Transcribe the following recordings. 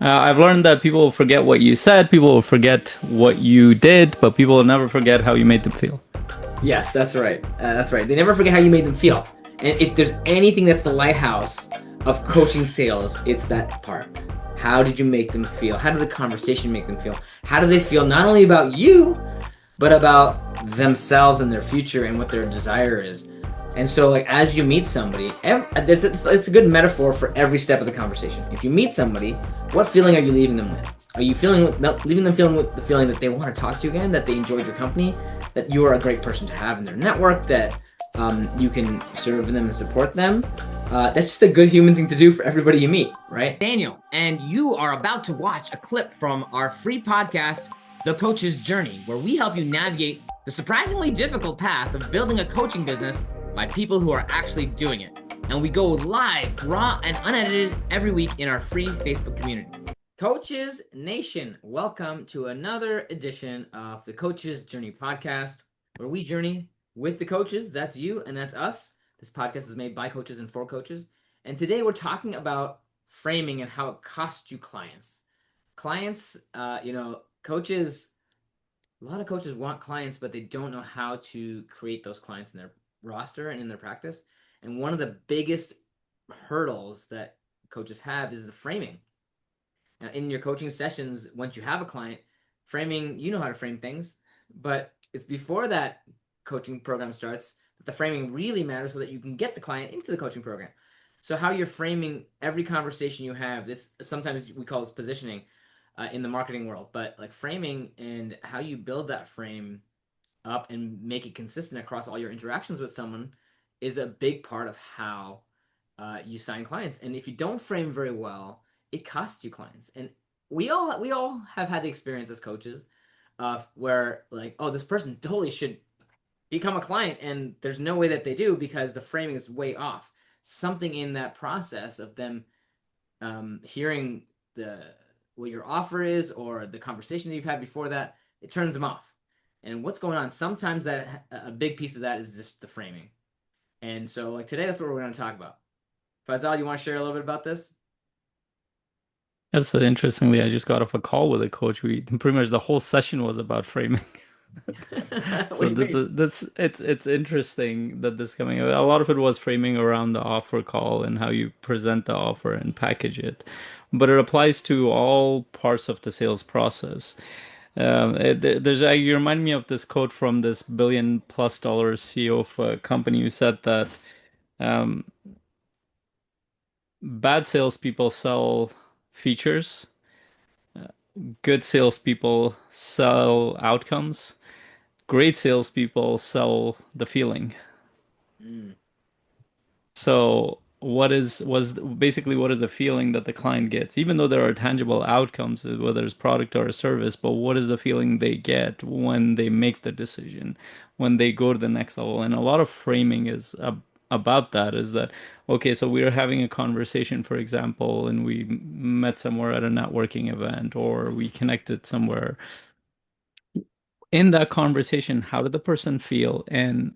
I've learned that people will forget what you said, people will forget what you did, but people will never forget how you made them feel. Yes, that's right. That's right. They never forget how you made them feel. And if there's anything that's the lighthouse of coaching sales, it's that part. How did you make them feel? How did the conversation make them feel? How do they feel not only about you, but about themselves and their future and what their desire is? And so, like, as you meet somebody, it's a good metaphor for every step of the conversation. If you meet somebody, what feeling are you leaving them with? Are you leaving them feeling with the feeling that they want to talk to you again, that they enjoyed your company, that you are a great person to have in their network, that you can serve them and support them? That's just a good human thing to do for everybody you meet, right? Daniel, and you are about to watch a clip from our free podcast, The Coach's Journey, where we help you navigate the surprisingly difficult path of building a coaching business by people who are actually doing it. And we go live, raw and unedited every week in our free Facebook community. Coaches Nation, welcome to another edition of the Coach's Journey podcast, where we journey with the coaches. That's you and that's us. This podcast is made by coaches and for coaches. And today we're talking about framing and how it costs you clients. Clients, coaches, a lot of coaches want clients, but they don't know how to create those clients in their roster and in their practice. And one of the biggest hurdles that coaches have is the framing. Now, in your coaching sessions, once you have a client, framing, you know how to frame things, but it's before that coaching program starts that the framing really matters so that you can get the client into the coaching program. So how you're framing every conversation you have, this sometimes we call this positioning in the marketing world, but like framing and how you build that frame up and make it consistent across all your interactions with someone is a big part of how you sign clients. And if you don't frame very well, it costs you clients. And we all have had the experience as coaches where like, oh, this person totally should become a client, and there's no way that they do because the framing is way off. Something in that process of them hearing the what your offer is or the conversation that you've had before that, it turns them off. And what's going on? Sometimes that a big piece of that is just the framing. And so, like today, that's what we're going to talk about. Faisal, you want to share a little bit about this? That's interestingly, I just got off a call with a coach. We pretty much the whole session was about framing. What do So you mean? it's interesting that this coming. A lot of it was framing around the offer call and how you present the offer and package it, but it applies to all parts of the sales process. You remind me of this quote from this billion-plus-dollar CEO of a company who said that um, bad salespeople sell features, good salespeople sell outcomes, great salespeople sell the feeling. Mm. So what is the feeling that the client gets, even though there are tangible outcomes, whether it's product or a service, but what is the feeling they get when they make the decision, when they go to the next level? And a lot of framing is about that is that, okay, so we are having a conversation, for example, and we met somewhere at a networking event or we connected somewhere. In that conversation, how did the person feel and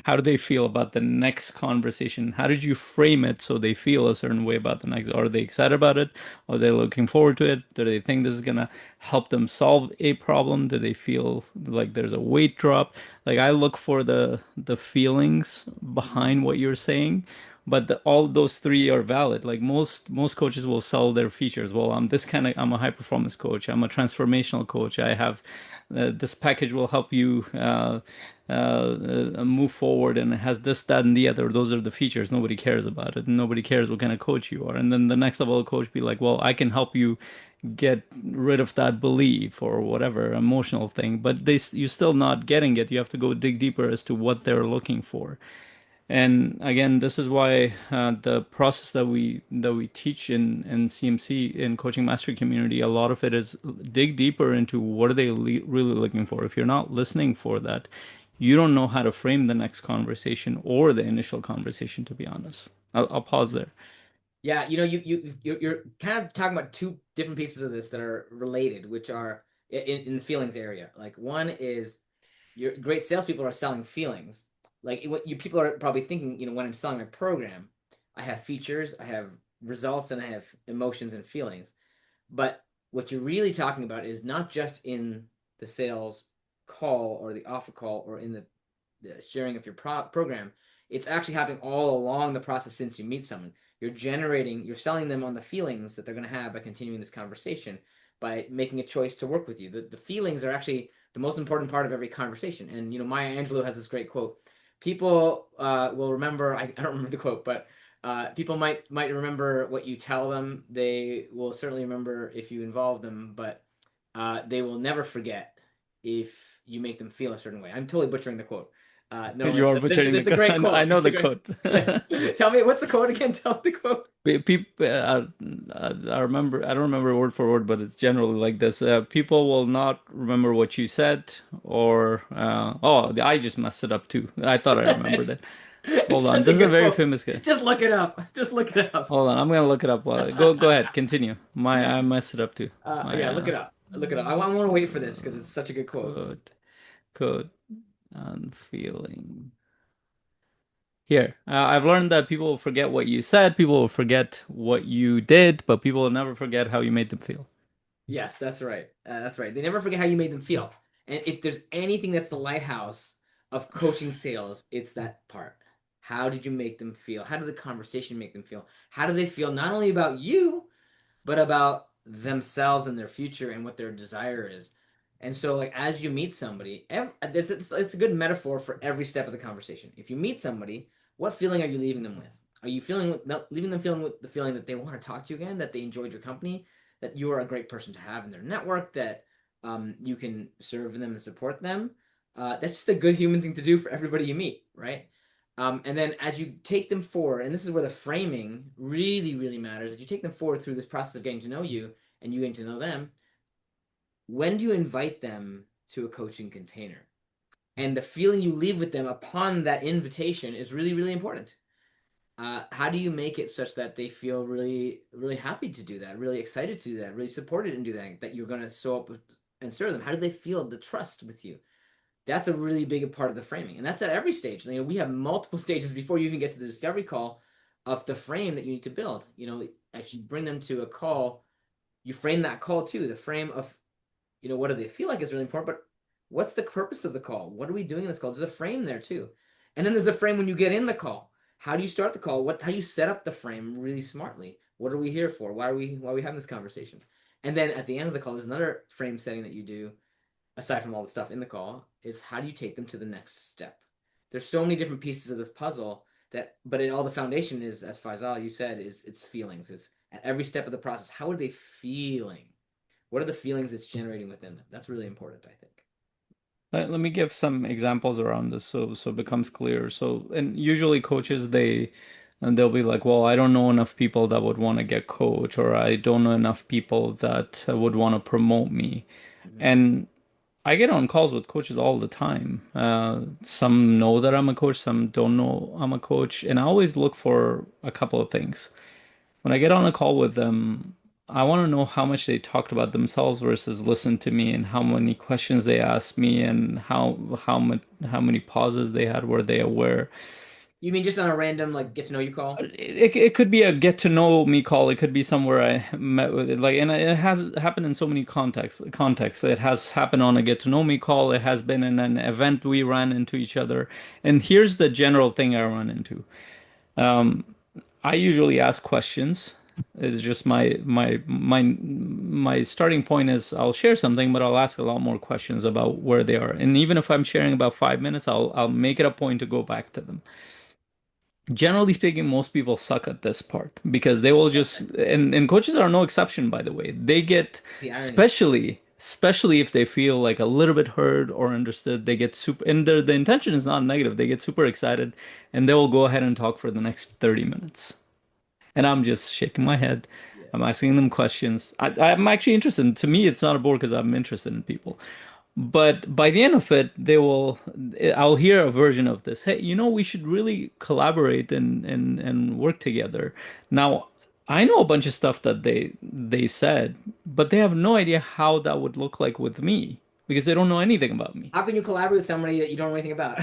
how do they feel about the next conversation? How did you frame it so they feel a certain way about the next? Are they excited about it? Are they looking forward to it? Do they think this is gonna help them solve a problem? Do they feel like there's a weight drop? Like I look for the feelings behind what you're saying, but all those three are valid. Like most coaches will sell their features. Well, I'm a high performance coach. I'm a transformational coach. I have this package will help you move forward, and it has this, that, and the other. Those are the features. Nobody cares about it. Nobody cares what kind of coach you are. And then the next level of coach be like, well, I can help you get rid of that belief or whatever emotional thing. But you're still not getting it. You have to go dig deeper as to what they're looking for. And again, this is why the process that we teach in CMC in Coaching Mastery Community, a lot of it is dig deeper into what are they really looking for. If you're not listening for that, you don't know how to frame the next conversation or the initial conversation. To be honest, I'll pause there. Yeah, you're kind of talking about two different pieces of this that are related, which are in the feelings area. Like one is your great salespeople are selling feelings. Like what you people are probably thinking, when I'm selling my program, I have features, I have results, and I have emotions and feelings. But what you're really talking about is not just in the sales call or the offer call or in the sharing of your program. It's actually happening all along the process since you meet someone. You're selling them on the feelings that they're going to have by continuing this conversation, by making a choice to work with you. The feelings are actually the most important part of every conversation. And, Maya Angelou has this great quote. People will remember, I don't remember the quote, but people might remember what you tell them. They will certainly remember if you involve them, but they will never forget if you make them feel a certain way. I'm totally butchering the quote. No, You are this butchering the is a code. great I quote. know It's a the great. code. Tell me what's the quote again? Tell me the quote. People, I remember, I don't remember word for word, but it's generally like this. People will not remember what you said, or oh, I just messed it up too. I thought I remembered it's it. it's Hold on, such a this is a good very quote. famous guy. Just look it up. Just look it up. Hold on, I'm gonna look it up. While go ahead, continue. I messed it up too. My Yeah, look it up. Look it up. I want to wait for this because it's such a good quote. code, code, and feeling. Here, I've learned that people will forget what you said, people will forget what you did, but people will never forget how you made them feel. Yes, that's right. That's right. They never forget how you made them feel. And if there's anything that's the lighthouse of coaching sales, it's that part. How did you make them feel? How did the conversation make them feel? How do they feel not only about you, but about themselves and their future and what their desire is? And so, like, as you meet somebody, it's a good metaphor for every step of the conversation. If you meet somebody, what feeling are you leaving them with? Are you leaving them feeling with the feeling that they want to talk to you again, that they enjoyed your company, that you are a great person to have in their network, that you can serve them and support them? That's just a good human thing to do for everybody you meet, right? And then as you take them forward, and this is where the framing really, really matters, as you take them forward through this process of getting to know you and you getting to know them, when do you invite them to a coaching container? And the feeling you leave with them upon that invitation is really, really important. How do you make it such that they feel really, really happy to do that, really excited to do that, really supported and do that, that you're going to show up and serve them? How do they feel the trust with you? That's a really big part of the framing, and that's at every stage. We have multiple stages before you even get to the discovery call of the frame that you need to build. If you bring them to a call, you frame that call too. The frame of what do they feel like is really important, but what's the purpose of the call? What are we doing in this call? There's a frame there too, and then there's a frame when you get in the call. How do you start the call? How do you set up the frame really smartly? What are we here for? Why are we having this conversation? And then at the end of the call, there's another frame setting that you do aside from all the stuff in the call, is how do you take them to the next step? There's so many different pieces of this puzzle but all the foundation is, as Faisal, you said, is it's feelings. It's at every step of the process. How are they feeling? What are the feelings it's generating within them? That's really important, I think. Let me give some examples around this so it becomes clear. So, and usually coaches and they'll be like, "Well, I don't know enough people that would want to get coach, or I don't know enough people that would want to promote me." Mm-hmm. And I get on calls with coaches all the time. Some know that I'm a coach, some don't know I'm a coach, and I always look for a couple of things. When I get on a call with them, I want to know how much they talked about themselves versus listened to me, and how many questions they asked me, and how many pauses they had. Were they aware? You mean just on a random like get to know you call? It could be a get to know me call. It could be somewhere I met with it. Like, and it has happened in so many contexts. It has happened on a get to know me call. It has been in an event we ran into each other. And here's the general thing I run into. I usually ask questions. It's just my starting point is I'll share something, but I'll ask a lot more questions about where they are. And even if I'm sharing about 5 minutes, I'll make it a point to go back to them. Generally speaking, most people suck at this part because they will just, and coaches are no exception, by the way. They get, The irony. especially if they feel like a little bit heard or understood, they get super, and the intention is not negative. They get super excited and they will go ahead and talk for the next 30 minutes. And I'm just shaking my head. Yeah. I'm asking them questions. I'm actually interested. To me, it's not a bore because I'm interested in people. But by the end of it, I'll hear a version of this. Hey, we should really collaborate and work together. Now, I know a bunch of stuff that they said, but they have no idea how that would look like with me because they don't know anything about me. How can you collaborate with somebody that you don't know anything about?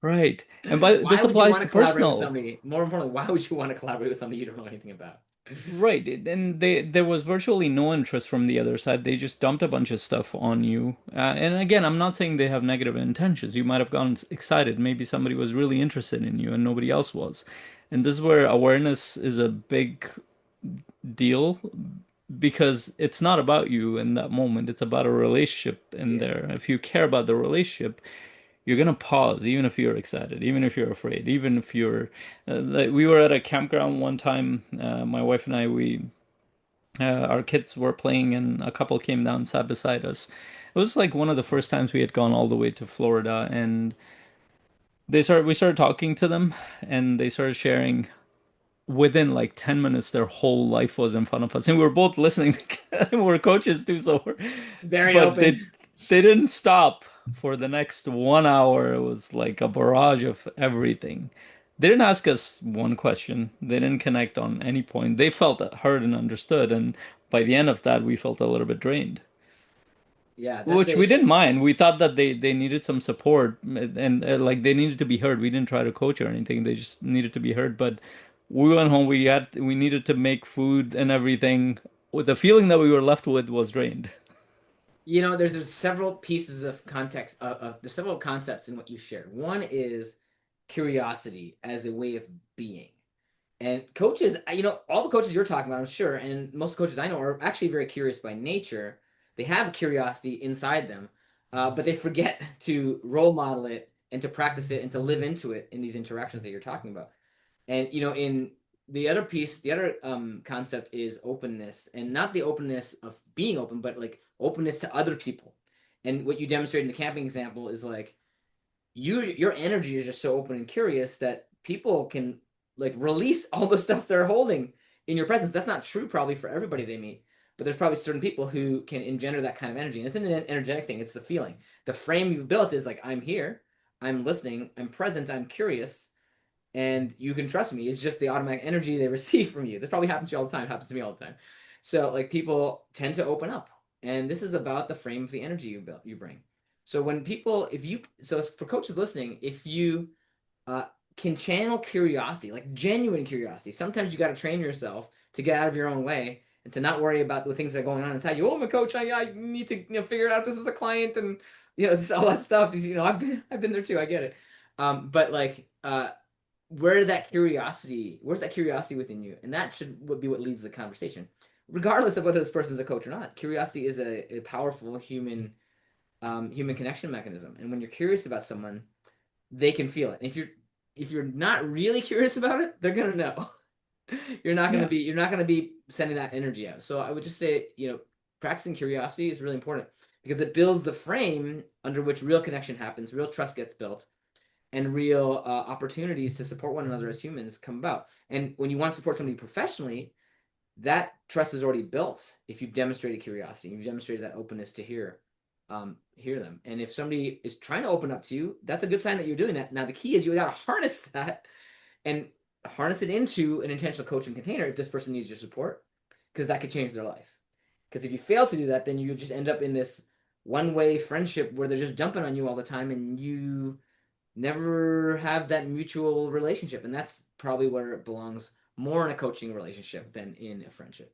Right. And Why this would you applies want to to collaborate with personal. somebody? More importantly, why would you want to collaborate with somebody you don't know anything about? Right. And there was virtually no interest from the other side. They just dumped a bunch of stuff on you. And again, I'm not saying they have negative intentions. You might have gotten excited. Maybe somebody was really interested in you and nobody else was. And this is where awareness is a big deal because it's not about you in that moment. It's about a relationship in Yeah. there. If you care about the relationship, you're gonna pause, even if you're excited, even if you're afraid, even if you're like we were at a campground one time. My wife and I, we our kids were playing, and a couple came down, sat beside us. It was like one of the first times we had gone all the way to Florida, and we started talking to them, and they started sharing within like 10 minutes their whole life was in front of us and we were both listening because we're coaches too Very but open. they didn't stop for the next 1 hour. It was like a barrage of everything. They didn't ask us one question. They didn't connect on any point. They felt heard and understood, and by the end of that we felt a little bit drained, Yeah, that's which we a didn't mind. We thought that they needed some support and like they needed to be heard. We didn't try to coach or anything. They just needed to be heard. But we went home. We needed to make food and everything. With the feeling that we were left with was drained. there's several pieces of context there's several concepts in what you shared. One is curiosity as a way of being. And coaches, all the coaches you're talking about, I'm sure, and most coaches I know are actually very curious by nature. They have curiosity inside them, but they forget to role model it and to practice it and to live into it in these interactions that you're talking about. And in the other piece, the other concept is openness, and not the openness of being open, but like openness to other people. And what you demonstrated in the camping example is like your energy is just so open and curious that people can like release all the stuff they're holding in your presence. That's not true probably for everybody they meet, but there's probably certain people who can engender that kind of energy. And it's an energetic thing. It's the feeling. The frame you've built is like, I'm here, I'm listening, I'm present, I'm curious, and you can trust me. It's just the automatic energy they receive from you. This probably happens to you all the time. It happens to me all the time. So like people tend to open up, and this is about the frame of the energy you bring. So when people, if you, so for coaches listening, if you uh, can channel curiosity, like genuine curiosity, sometimes you got to train yourself to get out of your own way and to not worry about the things that are going on inside you. Oh, I'm a coach. I need to figure it out. This is a client, and all that stuff. I've been there too. I get it. But like where's that curiosity within you? And that would be what leads the conversation, regardless of whether this person's a coach or not. Curiosity is a powerful human connection mechanism, and when you're curious about someone, they can feel it. And if you're not really curious about it, they're gonna know. Yeah. You're not gonna be sending that energy out. So I would just say, practicing curiosity is really important because it builds the frame under which real connection happens, real trust gets built, and real opportunities to support one another as humans come about. And when you want to support somebody professionally, that trust is already built if you've demonstrated curiosity, you've demonstrated that openness to hear them. And if somebody is trying to open up to you, that's a good sign that you're doing that. Now the key is you got to harness that and harness it into an intentional coaching container if this person needs your support, because that could change their life. Because if you fail to do that, then you just end up in this one-way friendship where they're just dumping on you all the time, and you never have that mutual relationship. And that's probably where it belongs, more in a coaching relationship than in a friendship.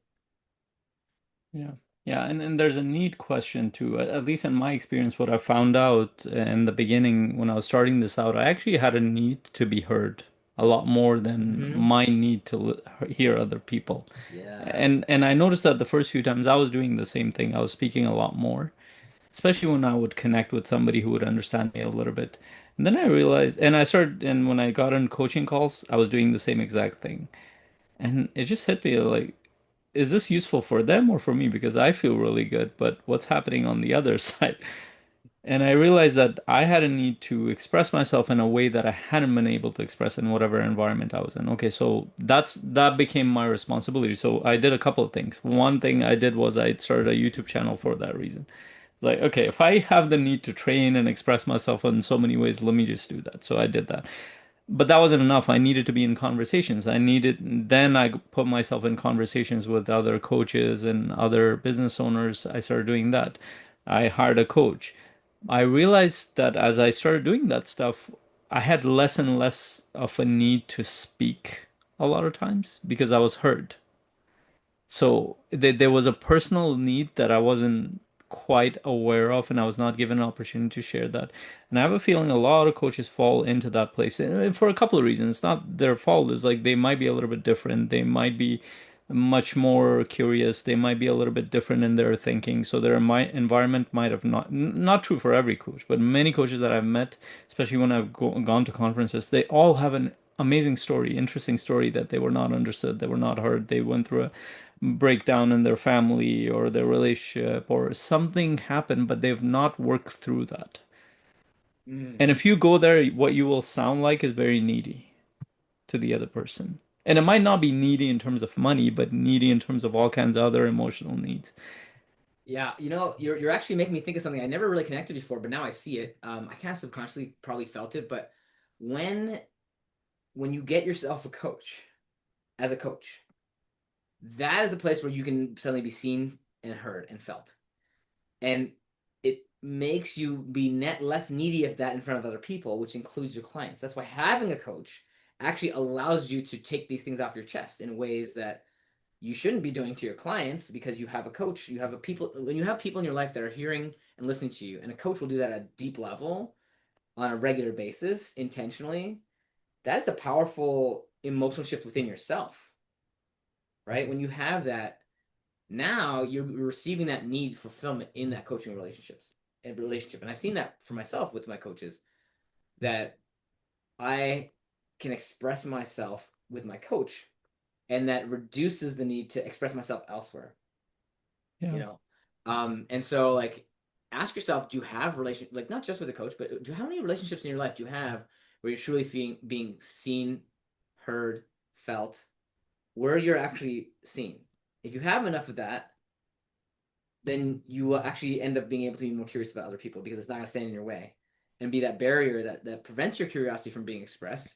Yeah. Yeah, and there's a need question too. At least in my experience, what I found out in the beginning when I was starting this out, I actually had a need to be heard a lot more than Mm-hmm. my need to hear other people. Yeah. And I noticed that the first few times I was doing the same thing. I was speaking a lot more, especially when I would connect with somebody who would understand me a little bit. And then I realized, and when I got on coaching calls, I was doing the same exact thing. And it just hit me like, is this useful for them or for me? Because I feel really good, but what's happening on the other side? And I realized that I had a need to express myself in a way that I hadn't been able to express in whatever environment I was in. Okay, so that became my responsibility. So I did a couple of things. One thing I did was I started a YouTube channel for that reason. Like, okay, if I have the need to train and express myself in so many ways, let me just do that. So I did that. But that wasn't enough. I needed to be in conversations. Then I put myself in conversations with other coaches and other business owners. I started doing that. I hired a coach. I realized that as I started doing that stuff, I had less and less of a need to speak a lot of times because I was heard. So there was a personal need that I wasn't quite aware of, and I was not given an opportunity to share that. And I have a feeling a lot of coaches fall into that place, and for a couple of reasons. It's not their fault. It's like they might be a little bit different. They might be much more curious. They might be a little bit different in their thinking. So their environment might have not true for every coach, but many coaches that I've met, especially when I've gone to conferences, they all have an amazing story, interesting story that they were not understood, they were not heard. They went through a breakdown in their family or their relationship or something happened, but they've not worked through that. Mm. And if you go there, what you will sound like is very needy to the other person. And it might not be needy in terms of money, but needy in terms of all kinds of other emotional needs. Yeah, you're actually making me think of something I never really connected before, but now I see it. I kind of subconsciously probably felt it, but when when you get yourself a coach as a coach, that is a place where you can suddenly be seen and heard and felt. And it makes you be net less needy of that in front of other people, which includes your clients. That's why having a coach actually allows you to take these things off your chest in ways that you shouldn't be doing to your clients because you have a coach, you have a people when you have people in your life that are hearing and listening to you, and a coach will do that at a deep level on a regular basis, intentionally. That is a powerful emotional shift within yourself, right? When you have that, now you're receiving that need fulfillment in that coaching relationship. And I've seen that for myself with my coaches that I can express myself with my coach, and that reduces the need to express myself elsewhere, you Yeah. know. And so like ask yourself, do you have relation like not just with a coach, but how many relationships in your life do you have where you're truly being seen, heard, felt, where you're actually seen? If you have enough of that, then you will actually end up being able to be more curious about other people because it's not going to stand in your way and be that barrier that prevents your curiosity from being expressed,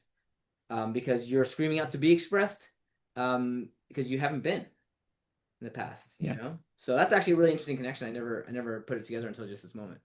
because you're screaming out to be expressed, because you haven't been in the past, you Yeah. know? So that's actually a really interesting connection. I never put it together until just this moment.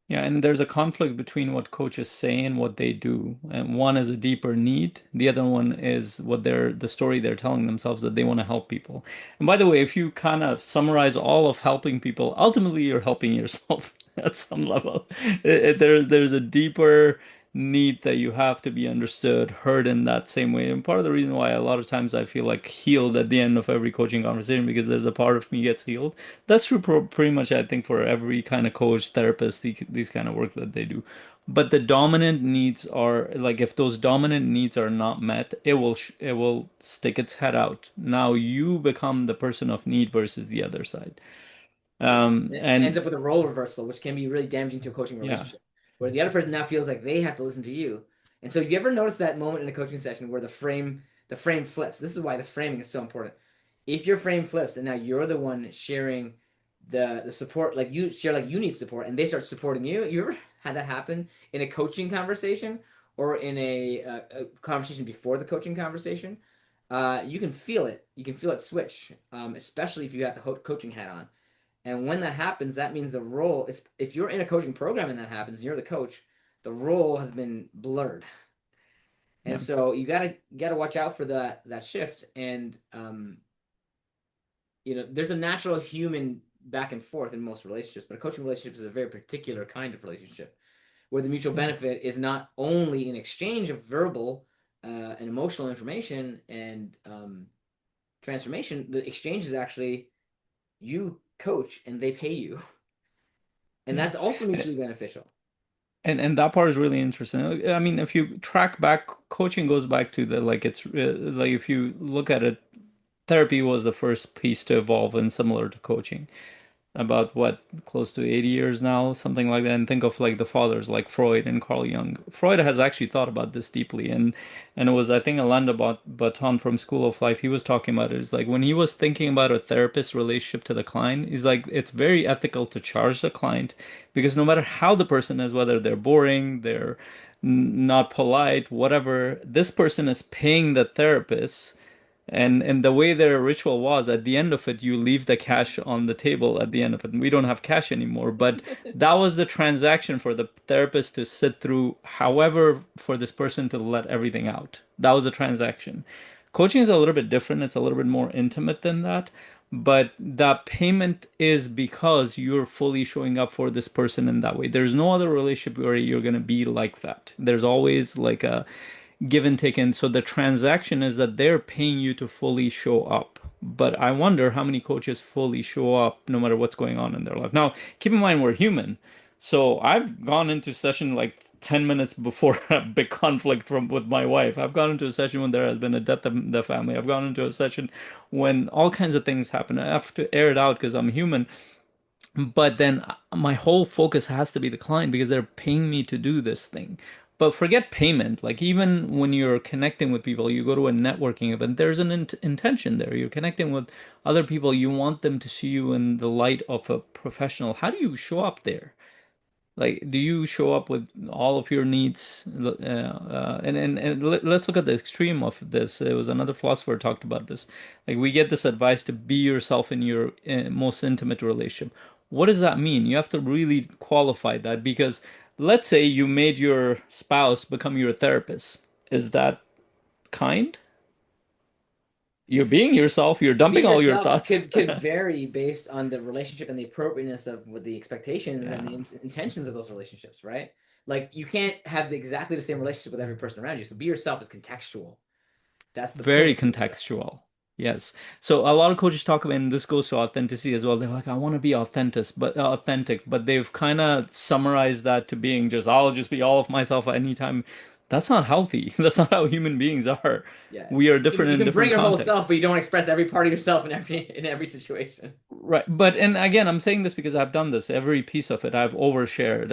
Yeah, and there's a conflict between what coaches say and what they do. And one is a deeper need. The other one is what the story they're telling themselves that they want to help people. And by the way, if you kind of summarize all of helping people, ultimately you're helping yourself at some level. There's a deeper need that you have to be understood, heard in that same way. And part of the reason why a lot of times I feel like healed at the end of every coaching conversation because there's a part of me gets healed. That's true pretty much, I think, for every kind of coach, therapist, these kind of work that they do. But the dominant needs are like if those dominant needs are not met, it will stick its head out. Now you become the person of need versus the other side. Yeah. It ends And up with a role reversal, which can be really damaging to a coaching yeah, relationship, where the other person now feels like they have to listen to you. And so, you ever notice that moment in a coaching session where the frame flips? This is why the framing is so important. If your frame flips and now you're the one sharing the support, like you share like you need support, and they start supporting you. You ever had that happen in a coaching conversation or in a conversation before the coaching conversation? You can feel it. You can feel it switch, especially if you have the coaching hat on. And when that happens, that means the role is, if you're in a coaching program and that happens and you're the coach, the role has been blurred. And yeah, so you gotta watch out for that shift. And there's a natural human back and forth in most relationships, but a coaching relationship is a very particular kind of relationship where the mutual yeah. benefit is not only in exchange of verbal and emotional information and transformation. The exchange is actually you coach and they pay you, and Yeah. that's also mutually beneficial. And that part is really interesting. I mean, if you track back, coaching goes back to the like it's like if you look at it, therapy was the first piece to evolve and similar to coaching. About what, close to 80 years now, something like that. And think of like the fathers like Freud and Carl Jung. Freud has actually thought about this deeply, and it was, I think, Alanda Baton from School of Life. He was talking about it. It's like when he was thinking about a therapist's relationship to the client, he's like, it's very ethical to charge the client because no matter how the person is, whether they're boring, they're not polite, whatever, this person is paying the therapist, and the way their ritual was, at the end of it, you leave the cash on the table at the end of it. And we don't have cash anymore, but that was the transaction for the therapist to sit through, however, for this person to let everything out. That was the transaction. Coaching is a little bit different. It's a little bit more intimate than that. But that payment is because you're fully showing up for this person in that way. There's no other relationship where you're going to be like that. There's always like a give and take. And so the transaction is that they're paying you to fully show up. But I wonder how many coaches fully show up no matter what's going on in their life. Now, keep in mind, we're human. So I've gone into session like 10 minutes before a big conflict from with my wife. I've gone into a session when there has been a death in the family. I've gone into a session when all kinds of things happen. I have to air it out because I'm human. But then my whole focus has to be the client because they're paying me to do this thing. But forget payment. Like even when you're connecting with people, you go to a networking event, there's an intention there. You're connecting with other people. You want them to see you in the light of a professional. How do you show up there? Like, do you show up with all of your needs? Let's look at the extreme of this. It was another philosopher talked about this. Like, we get this advice to be yourself in your most intimate relationship. What does that mean? You have to really qualify that because let's say you made your spouse become your therapist. Is that kind? You're being yourself. You're dumping Being all your yourself thoughts. could vary based on the relationship and the appropriateness of what the expectations and Yeah, the intentions of those relationships, right? Like you can't have exactly the same relationship with every person around you. So be yourself is contextual. That's the very point. Be yourself. contextual. Yes. So a lot of coaches talk about, and this goes to authenticity as well. They're like, I want to be authentic, but they've kind of summarized that to being just, I'll just be all of myself at any time. That's not healthy. That's not how human beings are. Yeah. We are You different you in can bring different your whole self, contexts. but you don't express every part of yourself in every situation. Right. But, and again, I'm saying this because I've done this. Every piece of it, I've overshared.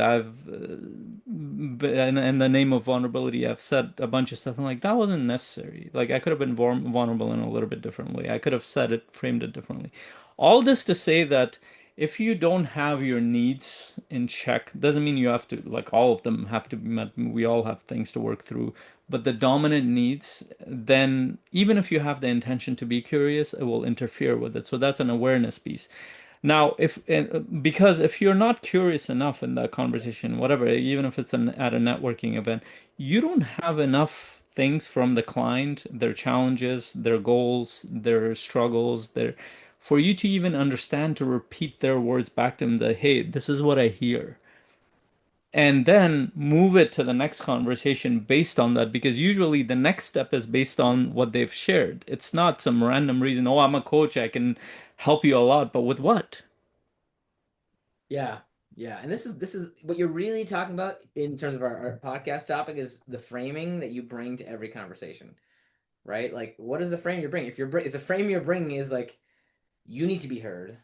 In the name of vulnerability, I've said a bunch of stuff. I'm like, that wasn't necessary. Like, I could have been vulnerable in a little bit different way. I could have said it, framed it differently. All this to say that if you don't have your needs in check, doesn't mean you have to, like, all of them have to be met. We all have things to work through. But the dominant needs, then even if you have the intention to be curious, it will interfere with it. So that's an awareness piece. Now, because if you're not curious enough in that conversation, whatever, even if it's at a networking event, you don't have enough things from the client, their challenges, their goals, their struggles, their for you to even understand to repeat their words back to them that, hey, this is what I hear. And then move it to the next conversation based on that, because usually the next step is based on what they've shared. It's not some random reason, oh, I'm a coach, I can help you a lot, but with what? Yeah. Yeah. And this is what you're really talking about in terms of our podcast topic is the framing that you bring to every conversation, right? Like what is the frame you're bringing? If the frame you're bringing is like you need to be heard,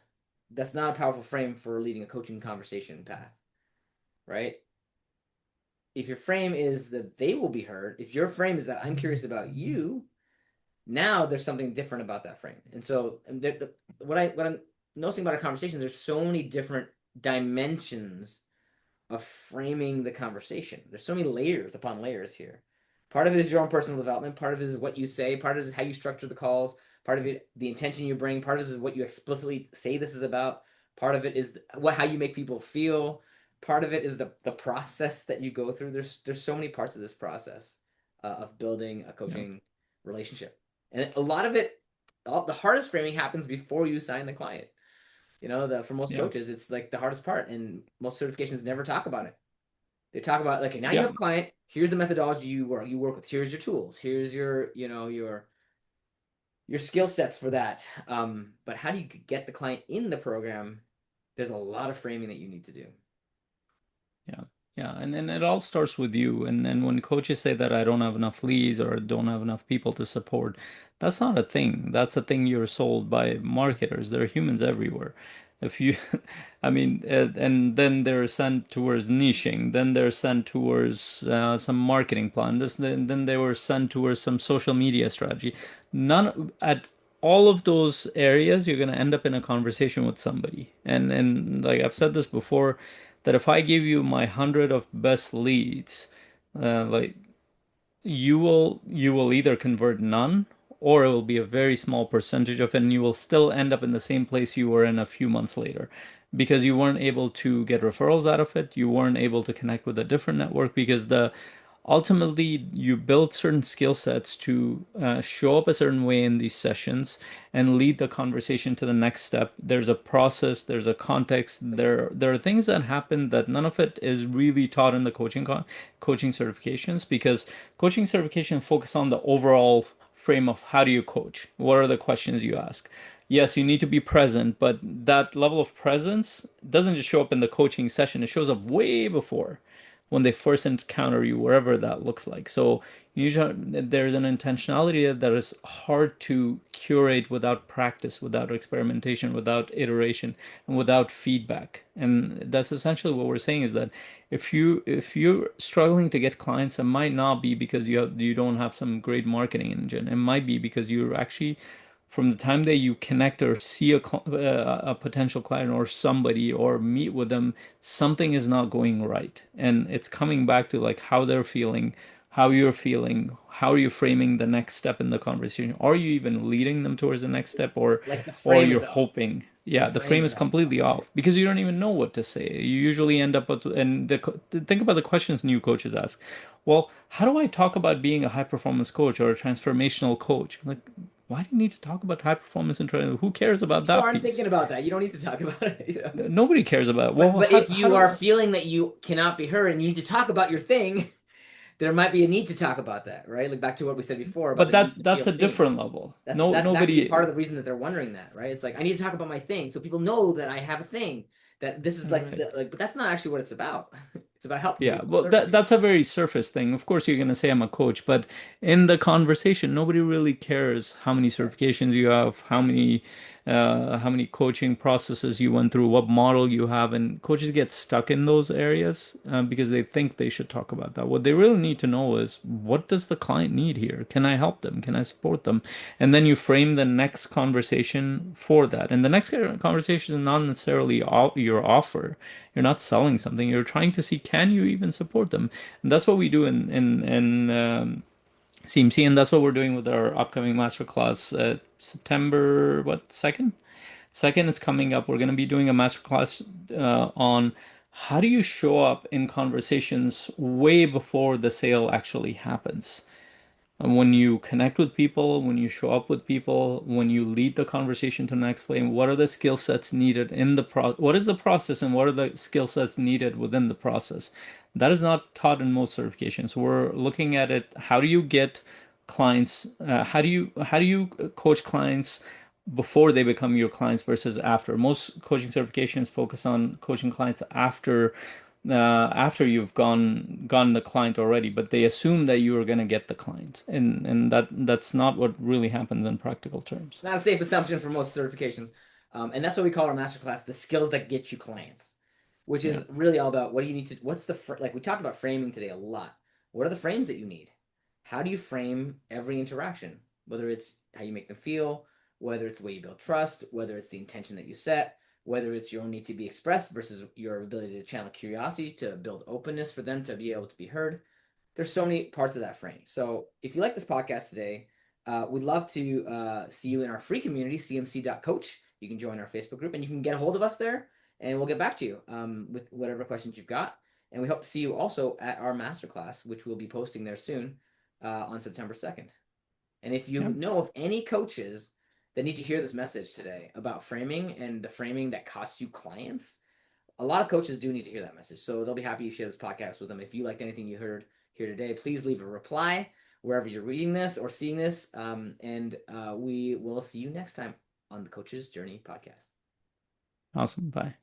that's not a powerful frame for leading a coaching conversation path, right? If your frame is that they will be heard, if your frame is that I'm curious about you, now there's something different about that frame. And so what I'm noticing about our conversations, there's so many different dimensions of framing the conversation. There's so many layers upon layers here. Part of it is your own personal development. Part of it is what you say. Part of it is how you structure the calls. Part of it, the intention you bring. Part of it is what you explicitly say this is about. Part of it is how you make people feel. Part of it is the process that you go through. There's so many parts of this process of building a Yeah. coaching relationship, and a lot of it, the hardest framing happens before you sign the client. For most Yeah. coaches, it's like the hardest part, and most certifications never talk about it. They talk about like, okay, now you Yeah. have a client. Here's the methodology you work with. Here's your tools. Here's your skill sets for that. But how do you get the client in the program? There's a lot of framing that you need to do. Yeah. Yeah. And it all starts with you. And when coaches say that I don't have enough leads or don't have enough people to support, that's not a thing. That's a thing you're sold by marketers. There are humans everywhere. If you, I mean, and then they're sent towards niching, then they're sent towards some marketing plan. Then they were sent towards some social media strategy. None at all of those areas, you're going to end up in a conversation with somebody. And like I've said this before, that if I give you my 100 of best leads, like you will either convert none or it will be a very small percentage of it and you will still end up in the same place you were in a few months later because you weren't able to get referrals out of it. You weren't able to connect with a different network because the ultimately you build certain skill sets to show up a certain way in these sessions and lead the conversation to the next step. There's a process, there's a context, there are things that happen that none of it is really taught in the coaching certifications, because coaching certification focus on the overall frame of how do you coach? What are the questions you ask? Yes, you need to be present, but that level of presence doesn't just show up in the coaching session. It shows up way before, when they first encounter you, wherever that looks like. So usually there's an intentionality that is hard to curate without practice, without experimentation, without iteration, and without feedback. And that's essentially what we're saying, is that if you're struggling to get clients, it might not be because you don't have some great marketing engine. It might be because you're actually, from the time that you connect or see a potential client or somebody or meet with them, something is not going right. And it's coming back to like how they're feeling, how you're feeling, how are you framing the next step in the conversation? Are you even leading them towards the next step, Like the or frame you're is off. hoping? The Yeah, the frame frame is is off as well, completely right? off because you don't even know what to say. You usually end up with, and think about the questions new coaches ask. Well, how do I talk about being a high performance coach or a transformational coach? Like, why do you need to talk about high performance and who cares about People that aren't piece? thinking about that. You don't need to talk about it. Nobody cares about it. But Well, but how if how you are do feeling that you cannot be heard and you need to talk about your thing, there might be a need to talk about that, right? Like back to what we said before about but the need to that's feel a seen. different level. That's No, that could be part nobody. of the reason that they're wondering that, right? It's like I need to talk about my thing so people know that I have a thing. That this is like Right. but that's not actually what it's about. It's about helping Yeah, people, well, serving that's people. a very surface thing. Of course, you're going to say I'm a coach, but in the conversation, nobody really cares how many Right. certifications you have, how many coaching processes you went through, what model you have, and coaches get stuck in those areas because they think they should talk about that. What they really need to know is, what does the client need here? Can I help them? Can I support them? And then you frame the next conversation for that. And the next conversation is not necessarily your offer. You're not selling something. You're trying to see, can you even support them? And that's what we do in CMC, and that's what we're doing with our upcoming masterclass. September what, second? Second is coming up. We're going to be doing a masterclass on how do you show up in conversations way before the sale actually happens. And when you connect with people, when you show up with people, when you lead the conversation to the next flame, what are the skill sets needed in the what is the process, and what are the skill sets needed within the process? That is not taught in most certifications. We're looking at it. How do you get clients? How do you coach clients before they become your clients versus after? Most coaching certifications focus on coaching clients after you've gone the client already, but they assume that you are going to get the client, and that's not what really happens in practical terms. Not a safe assumption for most certifications. And that's what we call our masterclass, the skills that get you clients, which Yeah. is really all about what do you need to, what's like we talked about framing today a lot. What are the frames that you need? How do you frame every interaction? Whether it's how you make them feel, whether it's the way you build trust, whether it's the intention that you set, whether it's your own need to be expressed versus your ability to channel curiosity to build openness for them to be able to be heard. There's so many parts of that frame. So if you like this podcast today, we'd love to see you in our free community, cmc.coach. You can join our Facebook group and you can get a hold of us there and we'll get back to you with whatever questions you've got. And we hope to see you also at our masterclass, which we'll be posting there soon on September 2nd. And if you Yeah. know of any coaches that need to hear this message today about framing and the framing that costs you clients, a lot of coaches do need to hear that message. So they'll be happy you share this podcast with them. If you liked anything you heard here today, please leave a reply wherever you're reading this or seeing this. And we will see you next time on the Coach's Journey podcast. Awesome. Bye.